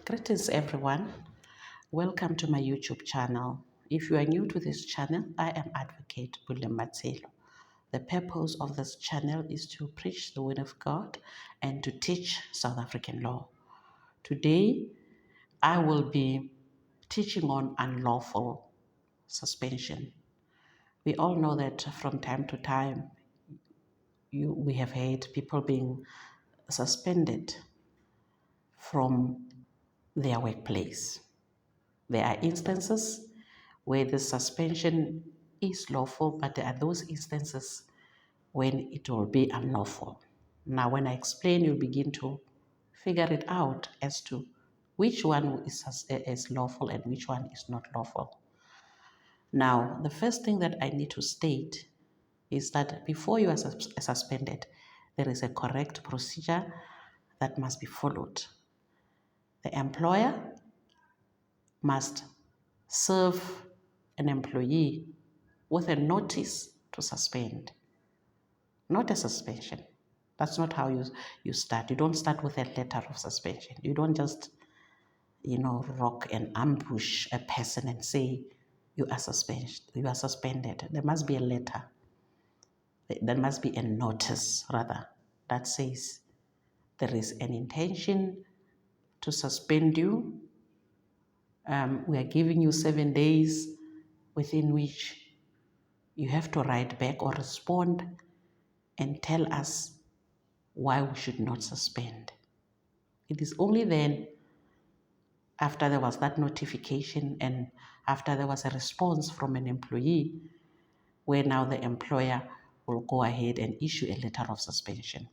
Greetings everyone. Welcome to my YouTube channel. If you are new to this channel, I am Advocate William Matselo. The purpose of this channel is to preach the word of God and to teach South African law. Today, I will be teaching on unlawful suspension. We all know that from time to time, we have had people being suspended from their workplace. There are instances where the suspension is lawful, but there are those instances when it will be unlawful. Now, when I explain, you'll begin to figure it out as to which one is lawful and which one is not lawful. Now, the first thing that I need to state is that before you are suspended, there is a correct procedure that must be followed. The employer must serve an employee with a notice to suspend, not a suspension. That's not how you start. You don't start with a letter of suspension. You don't just, rock and ambush a person and say you are suspended. There must be a letter. There must be a notice, rather, that says there is an intention to suspend you. We are giving you 7 days within which you have to write back or respond and tell us why we should not suspend. It is only then, after there was that notification and after there was a response from an employee, where now the employer will go ahead and issue a letter of suspension.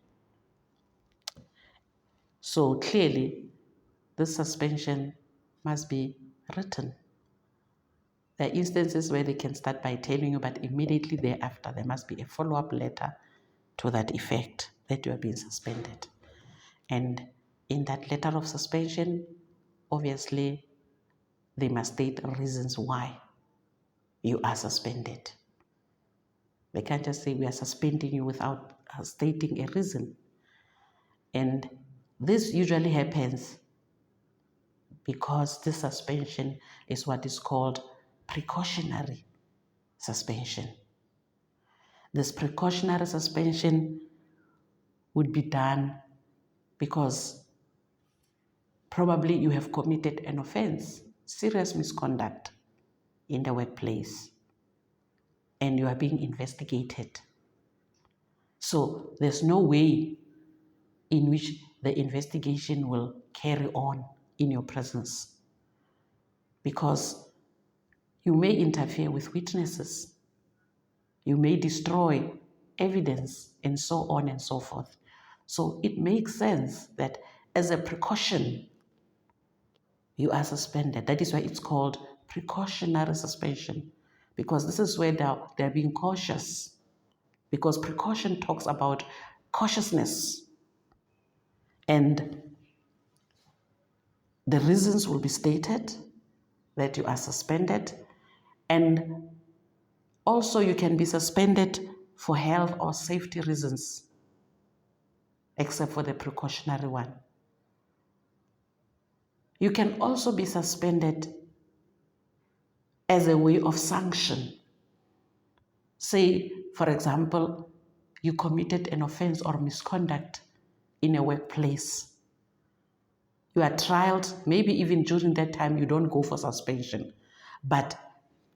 So clearly, this suspension must be written. There are instances where they can start by telling you, but immediately thereafter, there must be a follow-up letter to that effect that you are being suspended. And in that letter of suspension, obviously, they must state reasons why you are suspended. They can't just say we are suspending you without stating a reason. And this usually happens because this suspension is what is called precautionary suspension. This precautionary suspension would be done because probably you have committed an offense, serious misconduct in the workplace, and you are being investigated. So there's no way in which the investigation will carry on in your presence, because you may interfere with witnesses, you may destroy evidence, and so on and so forth. So it makes sense that as a precaution, you are suspended. That is why it's called precautionary suspension, because this is where they're being cautious, because precaution talks about cautiousness, and the reasons will be stated that you are suspended, and also you can be suspended for health or safety reasons, except for the precautionary one. You can also be suspended as a way of sanction. Say, for example, you committed an offense or misconduct in a workplace. You are trialed, maybe even during that time you don't go for suspension, but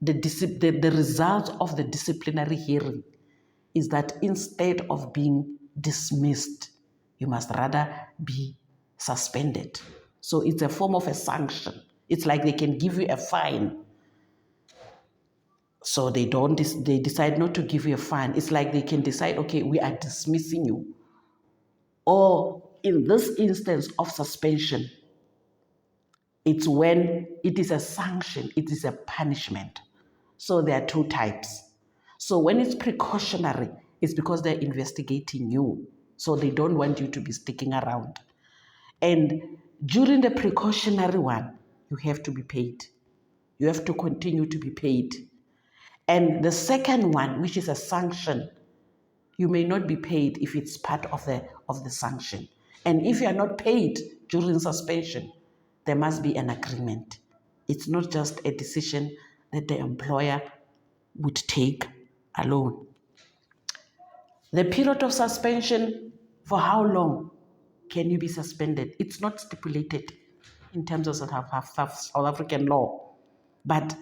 the result of the disciplinary hearing is that instead of being dismissed, you must rather be suspended. So it's a form of a sanction. It's like they can give you a fine. So they decide not to give you a fine. It's like they can decide, okay, we are dismissing you. Or in this instance of suspension, it's when it is a sanction, it is a punishment. So there are two types. So when it's precautionary, it's because they're investigating you. So they don't want you to be sticking around. And during the precautionary one, you have to be paid. You have to continue to be paid. And the second one, which is a sanction, you may not be paid if it's part of the sanction. And if you are not paid during suspension, there must be an agreement. It's not just a decision that the employer would take alone. The period of suspension, for how long can you be suspended? It's not stipulated in terms of South African law, but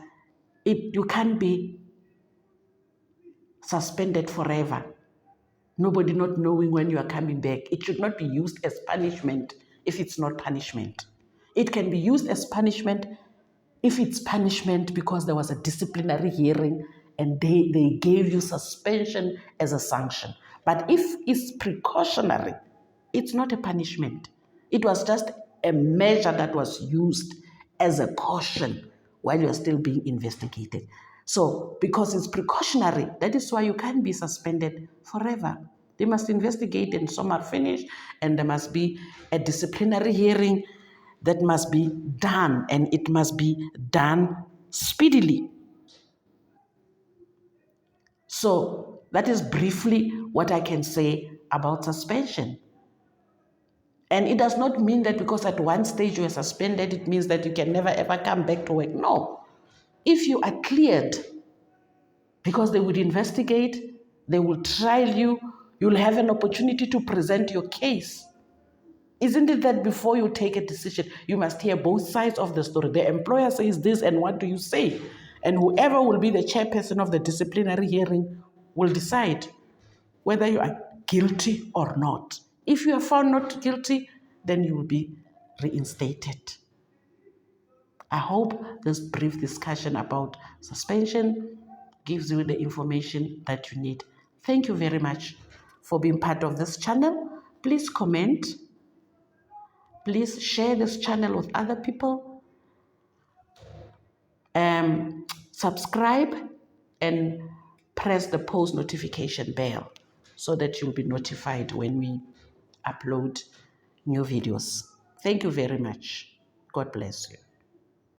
you can't be suspended forever. Nobody not knowing when you are coming back. It should not be used as punishment if it's not punishment. It can be used as punishment if it's punishment because there was a disciplinary hearing and they gave you suspension as a sanction. But if it's precautionary, it's not a punishment. It was just a measure that was used as a caution while you're still being investigated. So, because it's precautionary, that is why you can't be suspended forever. They must investigate and some are finished, and there must be a disciplinary hearing that must be done, and it must be done speedily. So, that is briefly what I can say about suspension. And it does not mean that because at one stage you are suspended, it means that you can never ever come back to work. No. If you are cleared, because they would investigate, they will trial you, you'll have an opportunity to present your case. Isn't it that before you take a decision, you must hear both sides of the story? The employer says this, and what do you say? And whoever will be the chairperson of the disciplinary hearing will decide whether you are guilty or not. If you are found not guilty, then you will be reinstated. I hope this brief discussion about suspension gives you the information that you need. Thank you very much for being part of this channel. Please comment. Please share this channel with other people. Subscribe and press the post notification bell so that you'll be notified when we upload new videos. Thank you very much. God bless you.